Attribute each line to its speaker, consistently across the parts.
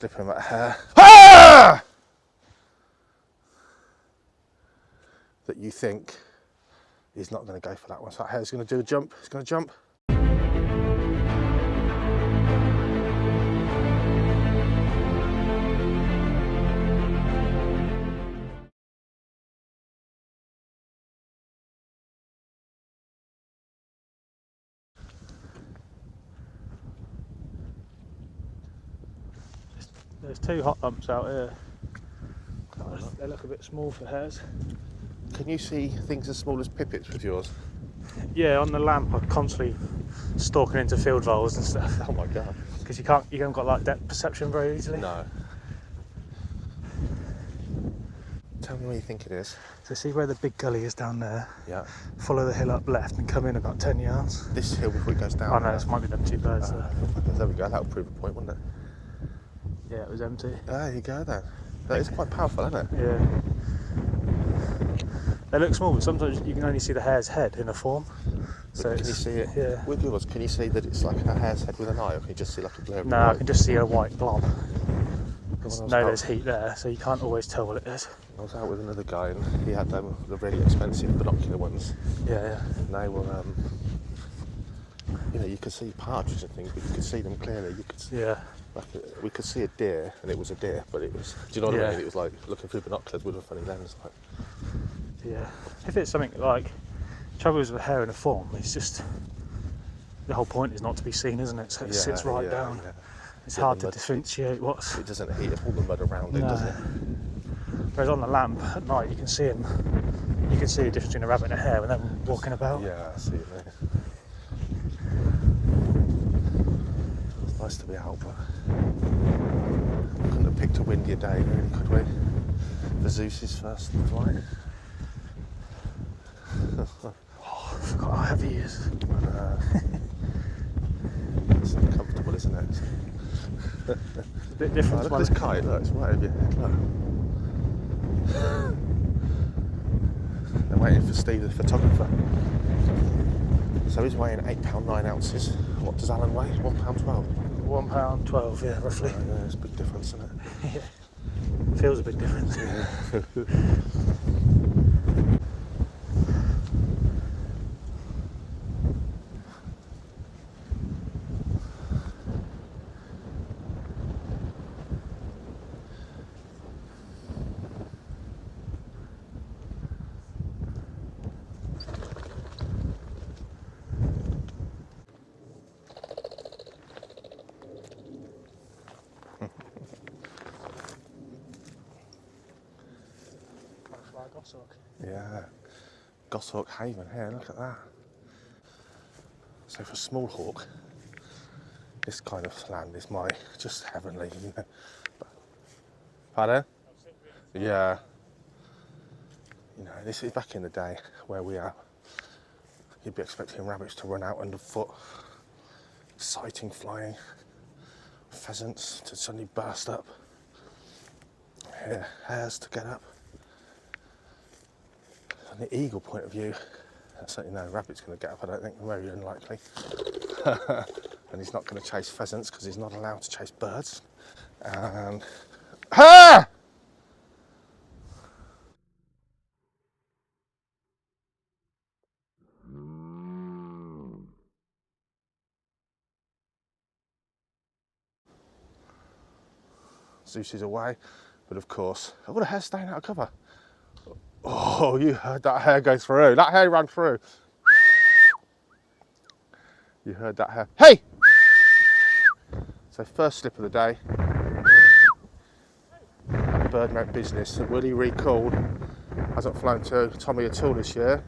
Speaker 1: Flip him at hair. Ah! That you think he's not going to go for that one. So that hare's going to do a jump. He's going to jump.
Speaker 2: There's 2 hot lumps out here. They look a bit small for hares.
Speaker 1: Can you see things as small as pipits with yours?
Speaker 2: Yeah, on the lamp I'm constantly stalking into field voles and stuff.
Speaker 1: Oh my god.
Speaker 2: Because you haven't got like depth perception very easily.
Speaker 1: No. Tell me where you think it is.
Speaker 2: So see where the big gully is down there?
Speaker 1: Yeah.
Speaker 2: Follow the hill up left and come in about 10 yards.
Speaker 1: This hill before it goes down.
Speaker 2: Oh no, this might be them 2 birds there.
Speaker 1: There we go, that'll prove a point, wouldn't it?
Speaker 2: Yeah, it was empty.
Speaker 1: There you go then. That is quite powerful, isn't it?
Speaker 2: Yeah. They look small, but sometimes you can only see the hare's head in a form. So
Speaker 1: can you see it?
Speaker 2: Yeah.
Speaker 1: With yours, can you see that it's like a hare's head with an eye, or can you just see like a blur?
Speaker 2: No, I can just see a white blob. There's heat there, so you can't always tell what it is.
Speaker 1: I was out with another guy and he had the really expensive binocular ones.
Speaker 2: Yeah.
Speaker 1: And they were, you know, you could see partridge and things, but you could see them clearly. You could see, we could see a deer, and it was a deer, but it was, do you know what I mean? It was like looking through binoculars with a funny lens. Like.
Speaker 2: Yeah. If it's something like, trouble is with hare in a form, it's just, the whole point is not to be seen, isn't it? So it sits right down. Yeah. It's hard to differentiate what's...
Speaker 1: It doesn't heat up all the mud around it, does it?
Speaker 2: Whereas on the lamp at night, you can see him. You can see the difference between a rabbit and a hare when they're walking about.
Speaker 1: Yeah, I see it there. It's nice to be out, but couldn't have picked a windier day, really, could we? For Zeus's first flight.
Speaker 2: Oh, I forgot how heavy he is.
Speaker 1: It's uncomfortable, isn't it?
Speaker 2: It's a bit different.
Speaker 1: Look at this kite, look, it's right over your head, look. They're waiting for Steve, the photographer. So he's weighing £8 9 ounces. What does Alan weigh? £1.12?
Speaker 2: £1.12, yeah, roughly.
Speaker 1: Yeah, it's a big difference, isn't it?
Speaker 2: Yeah. Feels a big difference. Goshawk.
Speaker 1: Yeah, Goshawk Haven here, look at that. So for small hawk, this kind of land is just heavenly, you know. Pardon? Yeah. You know, this is back in the day where we are. You'd be expecting rabbits to run out underfoot, sighting flying, pheasants to suddenly burst up, hares to get up. From the eagle point of view, certainly no rabbit's going to get up, I don't think, very unlikely. And he's not going to chase pheasants because he's not allowed to chase birds. And... Ah! Zeus is away, but of course, I've got a hare staying out of cover. Oh, you heard that hare go through. That hare ran through. You heard that hare. Hey! So first slip of the day. That bird meant business. Willie recalled. Hasn't flown to Tommy at all this year.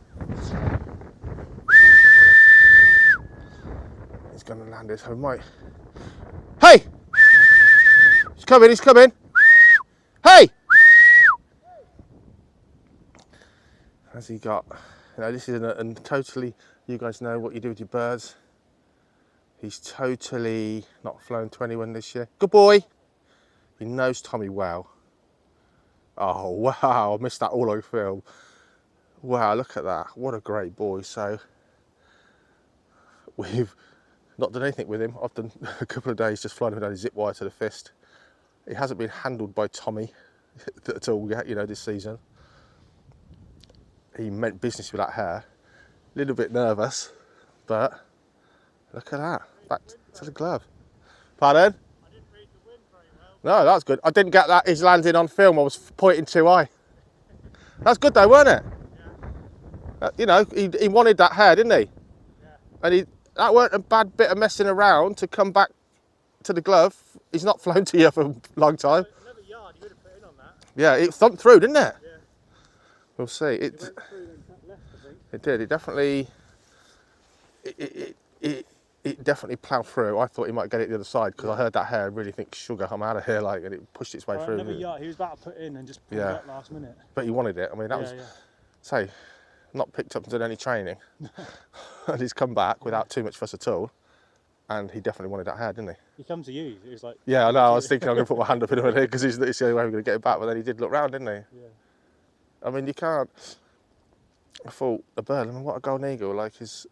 Speaker 1: He's going to land it, so we might... Hey! He's coming, he's coming! Hey! Has he got... You know, this is totally... You guys know what you do with your birds. He's totally not flown to anyone this year. Good boy! He knows Tommy well. Oh, wow, I missed that all on film. Wow, look at that. What a great boy. So, we've not done anything with him. I've done a couple of days just flying him down his zip wire to the fist. He hasn't been handled by Tommy at all yet, you know, this season. He meant business with that hair. A little bit nervous, but look at that. Back to the glove. Pardon?
Speaker 2: I didn't read the wind very well.
Speaker 1: No, that's good. I didn't get that. His landing on film. I was pointing too high. That's good though, weren't it?
Speaker 2: Yeah.
Speaker 1: You know, he wanted that hair, didn't he?
Speaker 2: Yeah.
Speaker 1: And that weren't a bad bit of messing around to come back to the glove. He's not flown to you for a long time.
Speaker 2: Another yard you would have put in on that.
Speaker 1: Yeah, it thumped through, didn't it?
Speaker 2: Yeah.
Speaker 1: We'll see. It
Speaker 2: Went through and cut left, I think.
Speaker 1: It did. It definitely. It definitely ploughed through. I thought he might get it the other side because I heard that hair and really think, sugar, I'm out of here, like, and it pushed its way through.
Speaker 2: Another yard. He was about to put in and just pulled it up last minute.
Speaker 1: But he wanted it. I mean, that was, say, not picked up and done any training. And he's come back without too much fuss at all. And he definitely wanted that hair, didn't he?
Speaker 2: He come to you. It was like.
Speaker 1: Yeah, I know. I was thinking I'm going to put my hand up in a minute because it's the only way we're going to get it back. But then he did look round, didn't he?
Speaker 2: Yeah.
Speaker 1: I mean, you can't. I thought a bird. I mean, what a golden eagle! Like he's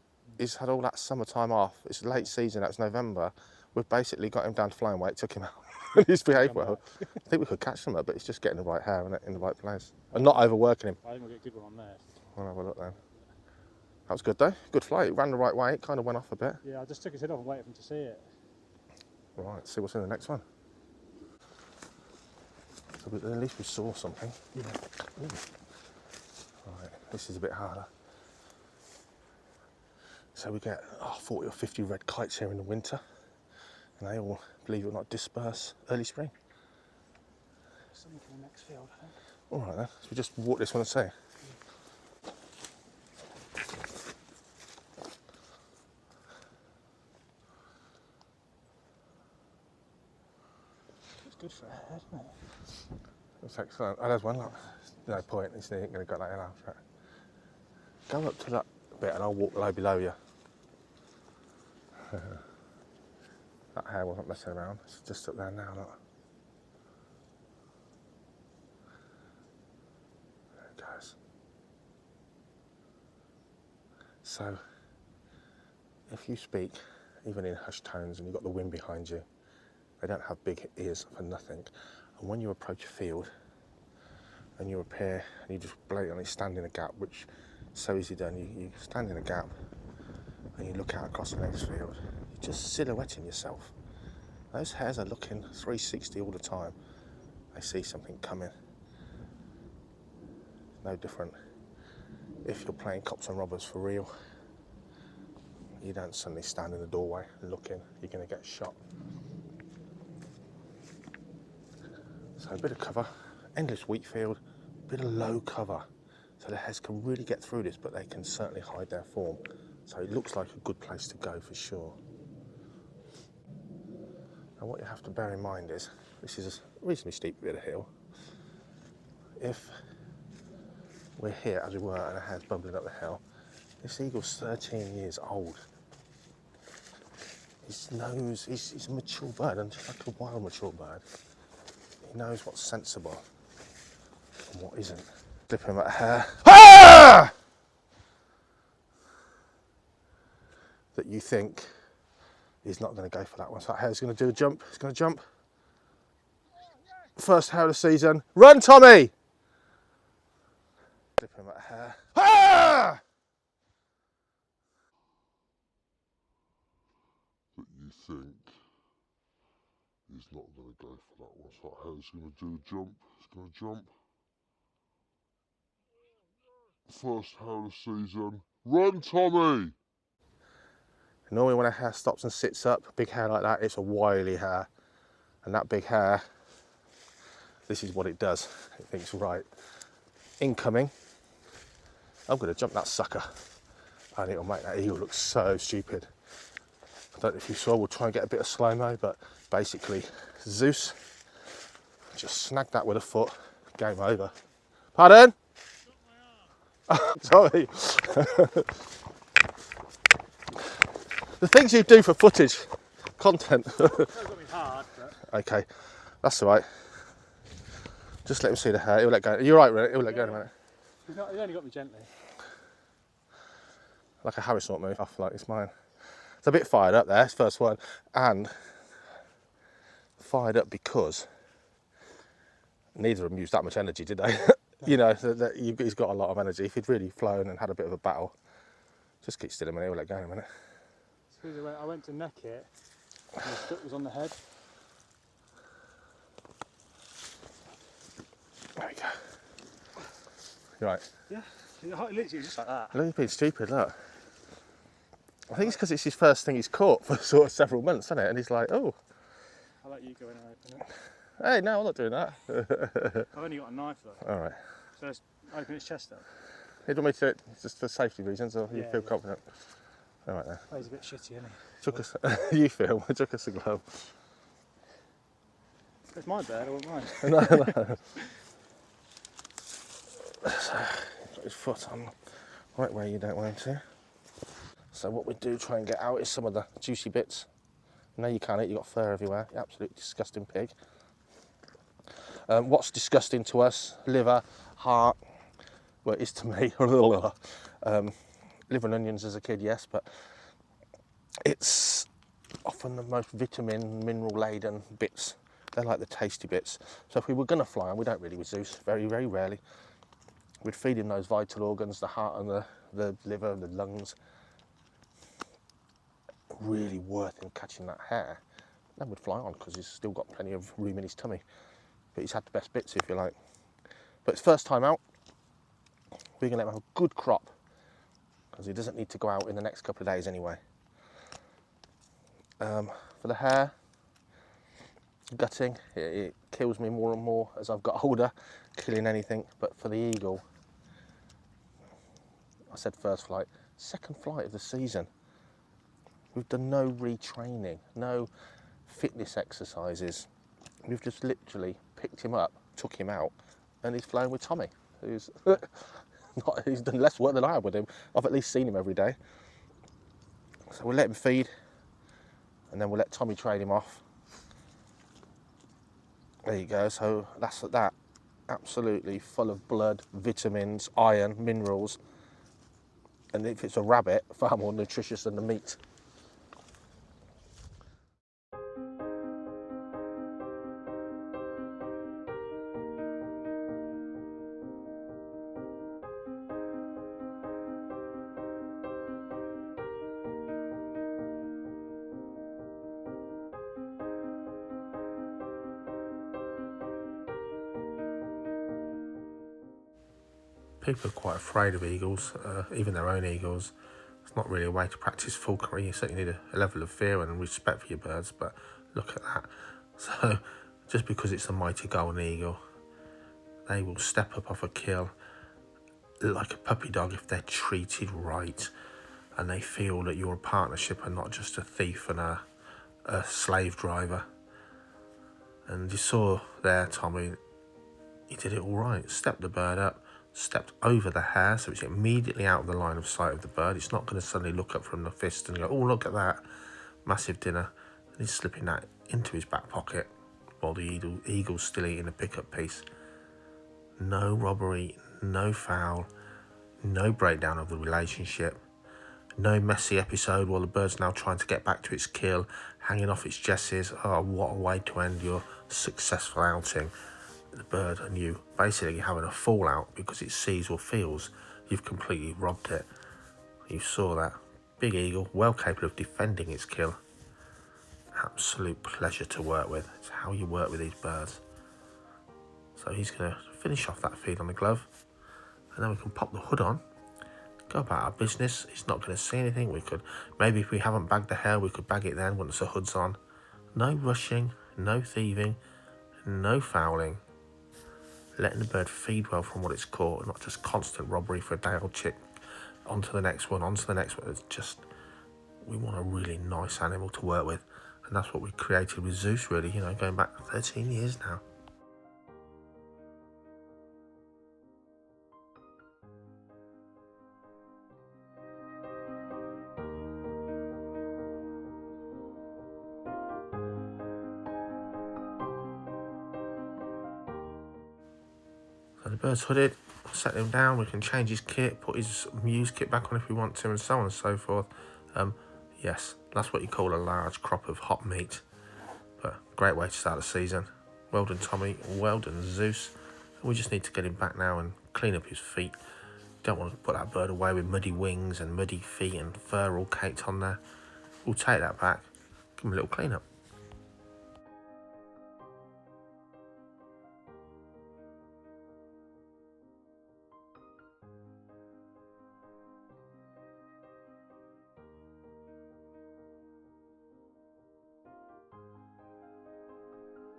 Speaker 1: had all that summertime off. It's late season. That's November. We've basically got him down to flying weight. Took him out. He's behaved well. I think we could catch him up, but it's just getting the right hair in the right place and not overworking him.
Speaker 2: I think we'll get a good one on there.
Speaker 1: I'll have a look then. That was good though. Good flight. It ran the right way. It kind of went off a bit.
Speaker 2: Yeah, I just took his head off and waited for him to see it.
Speaker 1: Right. See what's in the next one. So at least we saw something.
Speaker 2: Yeah.
Speaker 1: Ooh. Right. This is a bit harder. So we get 40 or 50 red kites here in the winter, and they all, believe it or not, disperse early spring.
Speaker 2: Something in the next field, I think.
Speaker 1: All right then, so we just walk this one and see.
Speaker 2: It's good for a head, isn't it?
Speaker 1: That's excellent. Oh, there's one, look. No point, he ain't going to get that in after it. Go up to that bit and I'll walk low below you. That hair wasn't messing around, it's just up there now, look. There it goes. So, if you speak, even in hushed tones, and you've got the wind behind you, they don't have big ears for nothing. And when you approach a field, and you appear, and you just blatantly stand in a gap, which is so easy done, you stand in a gap, and you look out across the next field, you're just silhouetting yourself. Those hares are looking 360 all the time. They see something coming. No different if you're playing cops and robbers for real. You don't suddenly stand in the doorway looking, you're going to get shot. So a bit of cover, endless wheat field, a bit of low cover. So the hares can really get through this, but they can certainly hide their form. So it looks like a good place to go for sure. And what you have to bear in mind is, this is a reasonably steep bit of hill. If we're here, as we were, and a hare's bubbling up the hill, this eagle's 13 years old. His nose, he's a mature bird, and just like a wild mature bird, he knows what's sensible and what isn't. Flip him at a hare. Ah! That you think he's not going to go for that one. So that hare's going to do a jump. He's going to jump. First hare of the season. Run, Tommy! Flip him at a hare. Ah!
Speaker 3: That you think he's not going to go for that one. So that hare's going to do a jump. He's going to jump. First hare of the season. Run, Tommy!
Speaker 1: Normally when a hare stops and sits up, a big hare like that, it's a wily hare. And that big hare, this is what it does. It thinks, right, incoming, I'm going to jump that sucker. And it'll make that eagle look so stupid. I don't know if you saw, we'll try and get a bit of slow-mo, but basically, Zeus just snagged that with a foot, game over. Pardon? Sorry. The things you do for footage, content.
Speaker 2: It's got to be hard, but...
Speaker 1: Okay, that's all right. Just let him see the hair. He'll let go. You're right, Rick. He'll let go in a minute.
Speaker 2: He's only got me gently.
Speaker 1: Like a Harry sort of move off, like it's mine. It's a bit fired up there, it's first one. And fired up because neither of them used that much energy, did they? You know, he's got a lot of energy. If he'd really flown and had a bit of a battle, just keep still a minute, we'll let go in a minute.
Speaker 2: I went to neck it, and his foot was on the head.
Speaker 1: There we go. You right?
Speaker 2: Yeah, literally just like that.
Speaker 1: Look, he's being stupid, look. I think it's because it's his first thing he's caught for sort of several months, isn't it? And he's like, oh.
Speaker 2: I'll let you go in and open it.
Speaker 1: Hey, no, I'm not doing that.
Speaker 2: I've only got a knife though.
Speaker 1: All right.
Speaker 2: So let's open his chest up.
Speaker 1: You want me to do it just for safety reasons, or you feel confident? All right then.
Speaker 2: Oh, he's a bit shitty, isn't he?
Speaker 1: Chuck us, you feel, chuck us a glove.
Speaker 2: It's my bird, I won't mind.
Speaker 1: No. So, got his foot on right where you don't want him to. So what we do try and get out is some of the juicy bits. No, you can't eat, you've got fur everywhere. You absolute disgusting pig. What's disgusting to us? Liver, heart, well it is to me. Liver and onions as a kid, yes, but it's often the most vitamin, mineral laden bits. They're like the tasty bits. So if we were going to fly, and we don't really with Zeus, very, very rarely, we'd feed him those vital organs, the heart and the liver and the lungs. Really worth him catching that hare. Then we'd fly on because he's still got plenty of room in his tummy. But he's had the best bits, if you like. But it's first time out. We're going to let him have a good crop because he doesn't need to go out in the next couple of days anyway. For the hare, gutting, it kills me more and more as I've got older, killing anything. But for the eagle, I said first flight, second flight of the season. We've done no retraining, no fitness exercises. We've just literally picked him up, took him out, and he's flown with Tommy, who's he's done less work than I have with him. I've at least seen him every day. So we'll let him feed, and then we'll let Tommy trade him off. There you go, so that's that. Absolutely full of blood, vitamins, iron, minerals. And if it's a rabbit, far more nutritious than the meat. People are quite afraid of eagles, even their own eagles. It's not really a way to practice falconry. You certainly need a level of fear and respect for your birds, but look at that. So just because it's a mighty golden eagle, they will step up off a kill like a puppy dog if they're treated right and they feel that you're a partnership and not just a thief and a slave driver. And you saw there, Tommy, he did it all right. Stepped the bird up, stepped over the hare, so it's immediately out of the line of sight of the bird. It's not going to suddenly look up from the fist and go, oh, look at that, massive dinner. And he's slipping that into his back pocket while the eagle's still eating a pickup piece. No robbery, no foul, no breakdown of the relationship, no messy episode while the bird's now trying to get back to its kill, hanging off its jesses. Oh, what a way to end your successful outing. The bird and you basically having a fallout because it sees or feels you've completely robbed it. You saw that. Big eagle, well capable of defending its kill. Absolute pleasure to work with. It's how you work with these birds. So he's going to finish off that feed on the glove, and then we can pop the hood on, go about our business. He's not going to see anything. We could, maybe if we haven't bagged the hare, we could bag it then once the hood's on. No rushing, no thieving, no fouling. Letting the bird feed well from what it's caught, not just constant robbery for a day old chick. On to the next one, on to the next one. It's just, we want a really nice animal to work with. And that's what we created with Zeus, really, you know, going back 13 years now. So the bird's hooded, set him down, we can change his kit, put his muse kit back on if we want to, and so on and so forth. Yes, that's what you call a large crop of hot meat. But great way to start the season. Well done, Tommy. Well done, Zeus. We just need to get him back now and clean up his feet. Don't want to put that bird away with muddy wings and muddy feet and fur all caked on there. We'll take that back, give him a little clean up.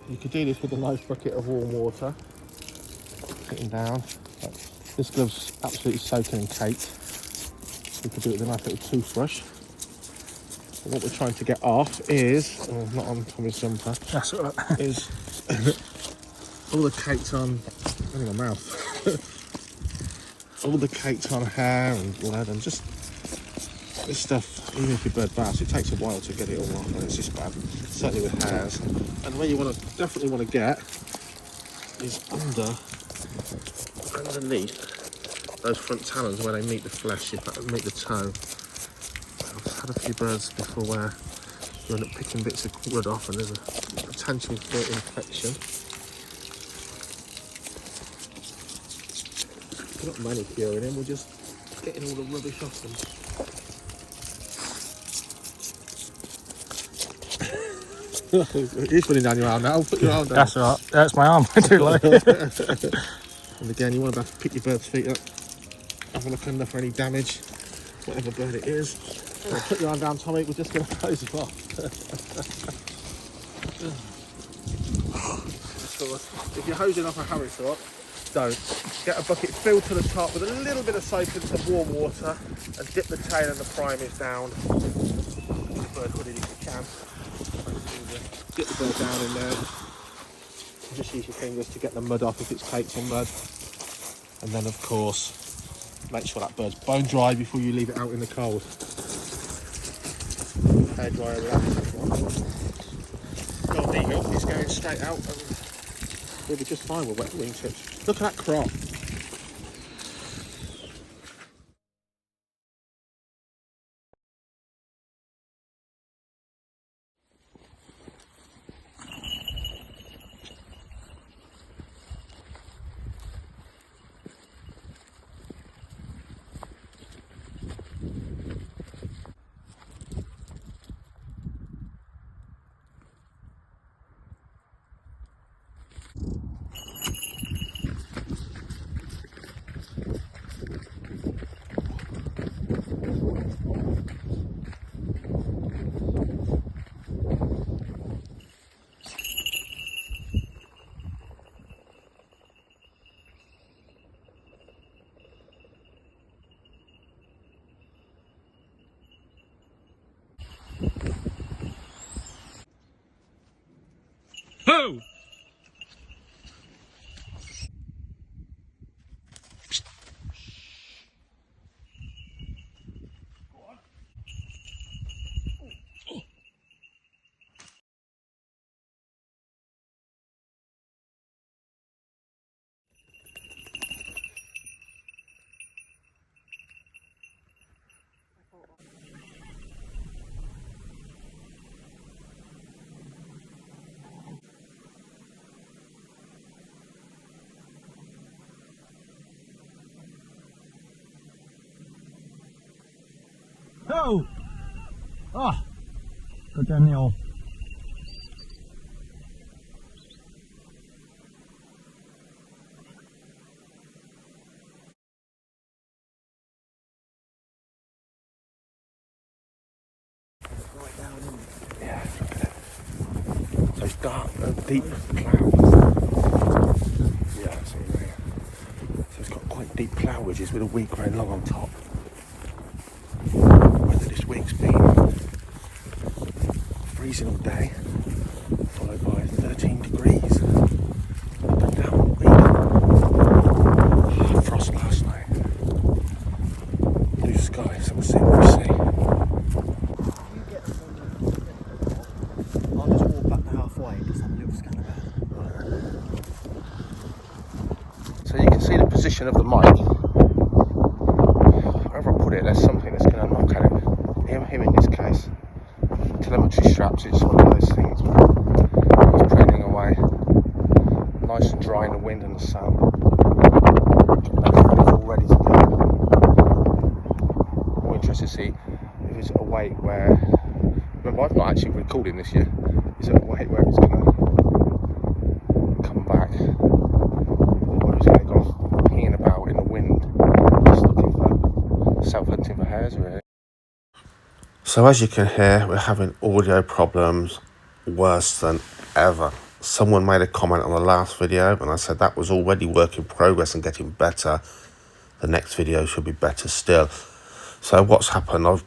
Speaker 1: You could do this with a nice bucket of warm water. Sitting down. This glove's absolutely soaking in caked. You could do it with a nice little toothbrush. But what we're trying to get off is, not on Tommy's jumper,
Speaker 2: That's all right.
Speaker 1: is all the caked on, only my mouth. All the caked on hair and lead and just this stuff, even if your bird baths, it takes a while to get it all off and it's just bad, certainly with hairs. And where you definitely want to get is underneath those front talons where they meet the flesh, meet the toe. I've had a few birds before where you end up picking bits of wood off and there's a potential for infection. We're not manicuring him, we're just getting all the rubbish off them. He's putting down your arm now. Put your arm down.
Speaker 2: That's all right. That's my arm. Too late.
Speaker 1: And again, you want to pick your bird's feet up. Have a look under for any damage, whatever bird it is. Put your arm down, Tommy. We're just going to close it off. If you're hosing off a harristhorpe, don't. Get a bucket filled to the top with a little bit of soap and some warm water, and dip the tail and the primus down. Put the bird hooded if you can. Get the bird down in there. And just use your fingers to get the mud off if it's caked on mud. And then, of course, make sure that bird's bone dry before you leave it out in the cold. Hair dryer with that. Golden eagle is going straight out and we'll be just fine with wet wingtips. Look at that crop.
Speaker 2: Who? Who? Oh, go down the hole.
Speaker 1: Right down in there. Yeah, look at it. Those dark, deep clouds. Yeah, see there. So it's got quite deep cloud ridges with a week running long on top. Weather this week's been freezing all day, followed by 13 degrees. Up and down all week. Frost last night. Blue sky, so we'll see what we see.
Speaker 4: I'll just walk back to halfway and just have a little scan about.
Speaker 1: So you can see the position of the mic. Wherever I put it, there's something that's going to knock at it. Him in this case. Telemetry straps, it's one of those things. He's training away. nice and dry in the wind and the sun. It's all ready to go. More interested to see if it's at a weight where, remember I've not actually recorded this yet, is it a weight where it's going to come back, or it's going to go peeing about in the wind, just looking for, self-hunting for hares really. So as you can hear, we're having audio problems worse than ever. Someone made a comment on the last video and I said that was already work in progress and getting better. The next video should be better still. So what's happened, I've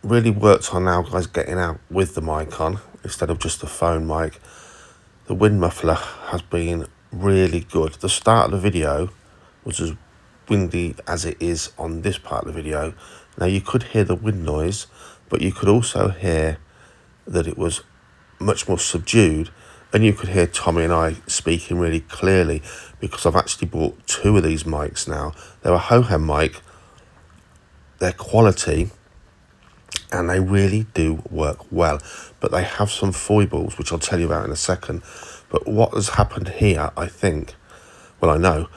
Speaker 1: really worked on now, guys, getting out with the mic on instead of just the phone mic. The wind muffler has been really good. The start of the video was as windy as it is on this part of the video. Now you could hear the wind noise, but you could also hear that it was much more subdued, and you could hear Tommy and I speaking really clearly because I've actually bought 2 of these mics now. They're a Hohem mic, they're quality, and they really do work well, but they have some foibles which I'll tell you about in a second. But what has happened here, I think, well I know,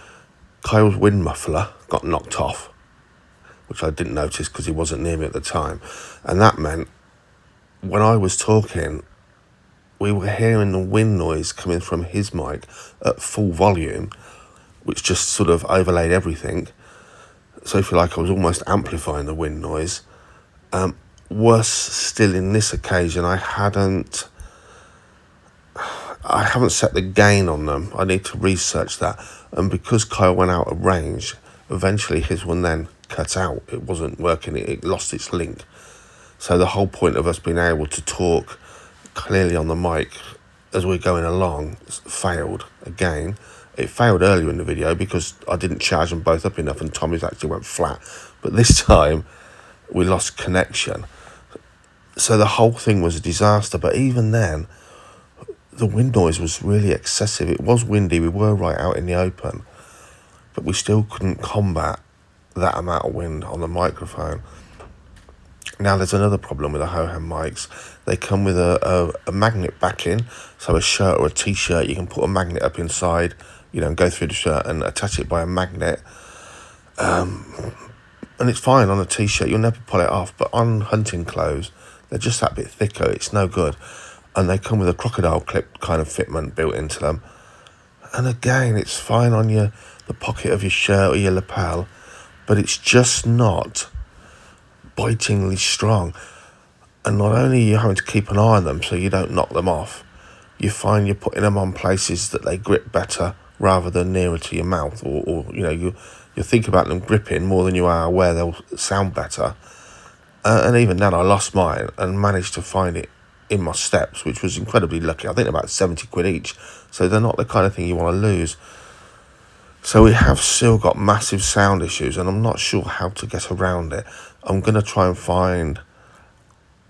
Speaker 1: Kyle's wind muffler got knocked off, which I didn't notice because he wasn't near me at the time, and that meant when I was talking we were hearing the wind noise coming from his mic at full volume, which just sort of overlaid everything. So if you like, I was almost amplifying the wind noise. Worse still, in this occasion, I haven't set the gain on them. I need to research that. And because Kyle went out of range, eventually his one then cut out. It wasn't working. It lost its link. So the whole point of us being able to talk clearly on the mic as we're going along failed again. It failed earlier in the video because I didn't charge them both up enough and Tommy's actually went flat. But this time we lost connection. So the whole thing was a disaster. But even then, the wind noise was really excessive. It was windy. We were right out in the open, but we still couldn't combat that amount of wind on the microphone. Now there's another problem with the Hohem mics. They come with a magnet backing, so a shirt or a t-shirt, you can put a magnet up inside, you know, and go through the shirt and attach it by a magnet. And it's fine on a t-shirt, you'll never pull it off, but on hunting clothes, they're just that bit thicker, it's no good. And they come with a crocodile clip kind of fitment built into them. And again, it's fine on the pocket of your shirt or your lapel, but it's just not bitingly strong. And not only are you having to keep an eye on them so you don't knock them off, you find you're putting them on places that they grip better rather than nearer to your mouth, or you know, you think about them gripping more than you are aware they'll sound better. And even then I lost mine and managed to find it in my steps, which was incredibly lucky. I think about 70 quid each, so they're not the kind of thing you want to lose. So we have still got massive sound issues and I'm not sure how to get around it. I'm going to try and find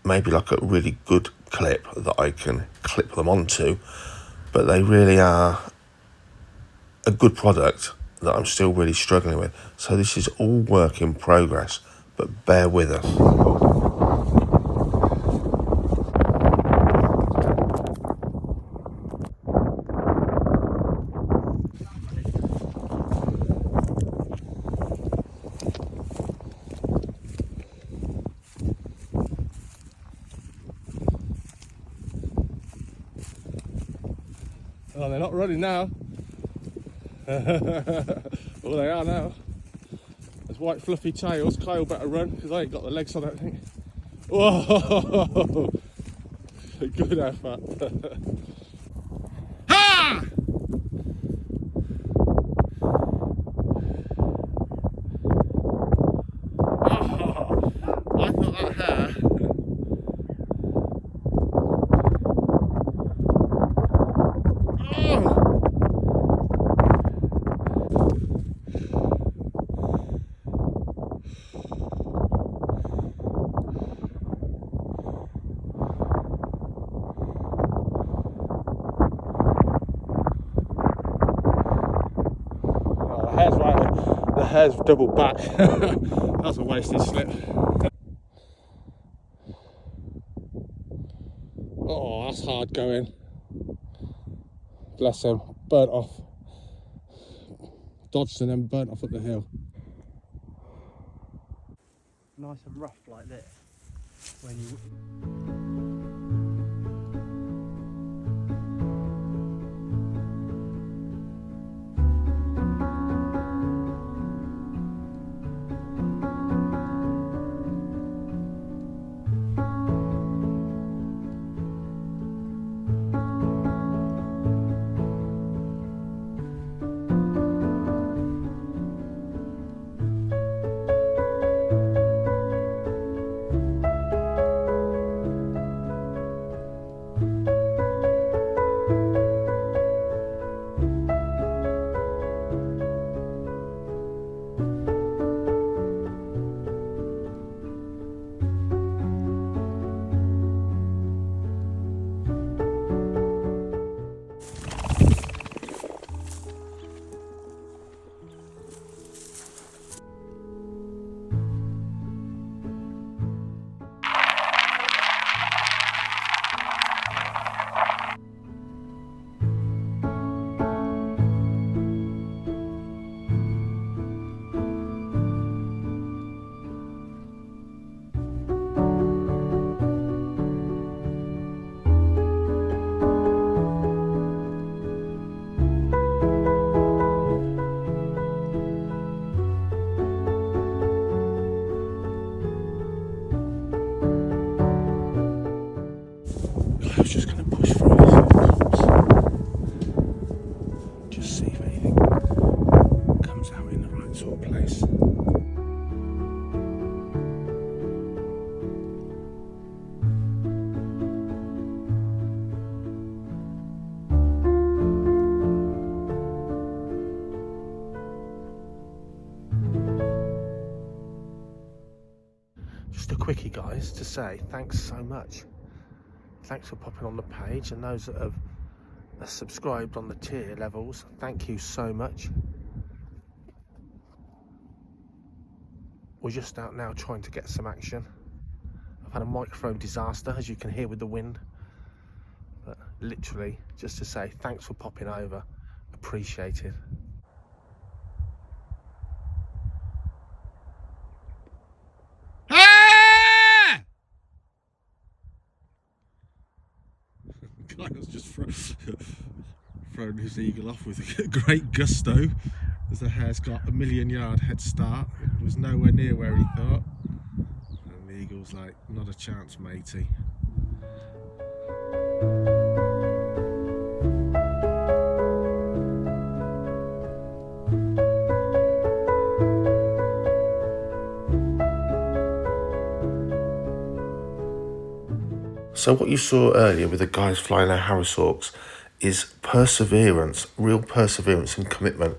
Speaker 1: maybe like a really good clip that I can clip them onto, but they really are a good product that I'm still really struggling with. So this is all work in progress, but bear with us. Oh, they're not running now. Well, they are now. There's white fluffy tails. Kyle better run because I ain't got the legs on that thing. Whoa! Good effort. Ha! Oh, I thought that hare. The hare's double back. That's a wasted slip. Oh, that's hard going. Bless him, burnt off. dodged and then burnt off up the hill.
Speaker 4: Nice and rough like this. When you
Speaker 1: I was just going to push through this just see if anything comes out in the right sort of place. Just a quickie, guys, to say thanks so much. Thanks for popping on the page, and those that have subscribed on the tier levels, thank you so much. We're just out now trying to get some action. I've had a microphone disaster, as you can hear with the wind, but literally just to say thanks for popping over, appreciated. Guy was just thrown his eagle off with great gusto, as the hare's got a 1,000,000-yard head start. It was nowhere near where he thought, and the eagle's like, not a chance, matey. So what you saw earlier with the guys flying their Harris Hawks is perseverance, real perseverance and commitment.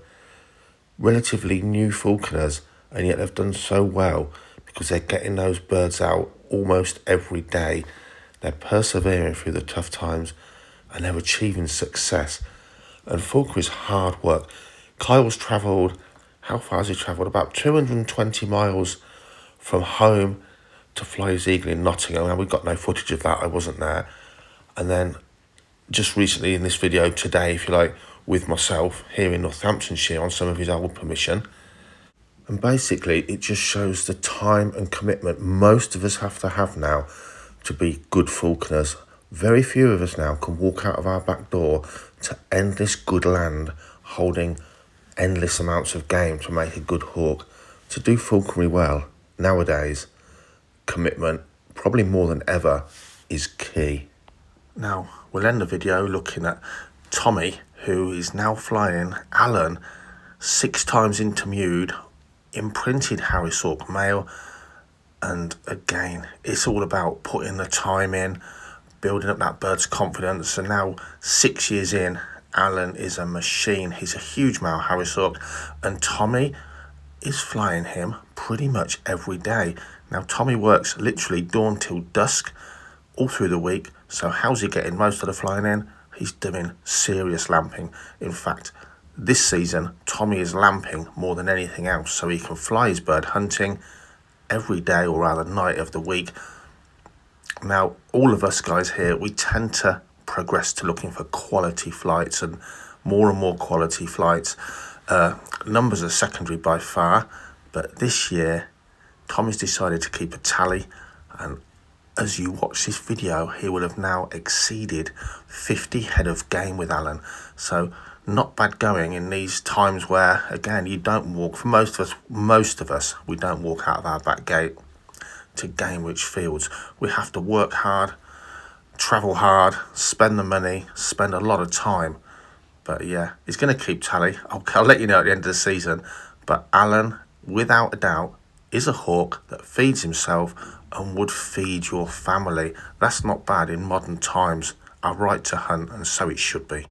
Speaker 1: Relatively new falconers, and yet they've done so well because they're getting those birds out almost every day. They're persevering through the tough times and they're achieving success. And falconry is hard work. Kyle's travelled, how far has he travelled? About 220 miles from home to fly his eagle in Nottingham, and we got no footage of that, I wasn't there. And then just recently in this video today, if you like, with myself here in Northamptonshire on some of his old permission. And basically it just shows the time and commitment most of us have to have now to be good falconers. Very few of us now can walk out of our back door to endless good land holding endless amounts of game to make a good hawk. To do falconry well nowadays, commitment, probably more than ever, is key. Now, we'll end the video looking at Tommy, who is now flying Alan 6 times into Mewed, imprinted Harris Hawk male, and again, it's all about putting the time in, building up that bird's confidence, and now 6 years in, Alan is a machine. He's a huge male Harris Hawk, and Tommy is flying him pretty much every day. Now, Tommy works literally dawn till dusk all through the week. So how's he getting most of the flying in? He's doing serious lamping. In fact, this season, Tommy is lamping more than anything else, so he can fly his bird hunting every day, or rather night of the week. Now, all of us guys here, we tend to progress to looking for quality flights and more quality flights. Numbers are secondary by far, but this year Tommy's decided to keep a tally, and as you watch this video, he will have now exceeded 50 head of game with Alan. So not bad going in these times where, again, you don't walk, for most of us, we don't walk out of our back gate to game rich fields. We have to work hard, travel hard, spend the money, spend a lot of time. But yeah, he's going to keep tally. I'll let you know at the end of the season. But Alan, without a doubt, is a hawk that feeds himself and would feed your family. That's not bad in modern times. Our right to hunt, and so it should be.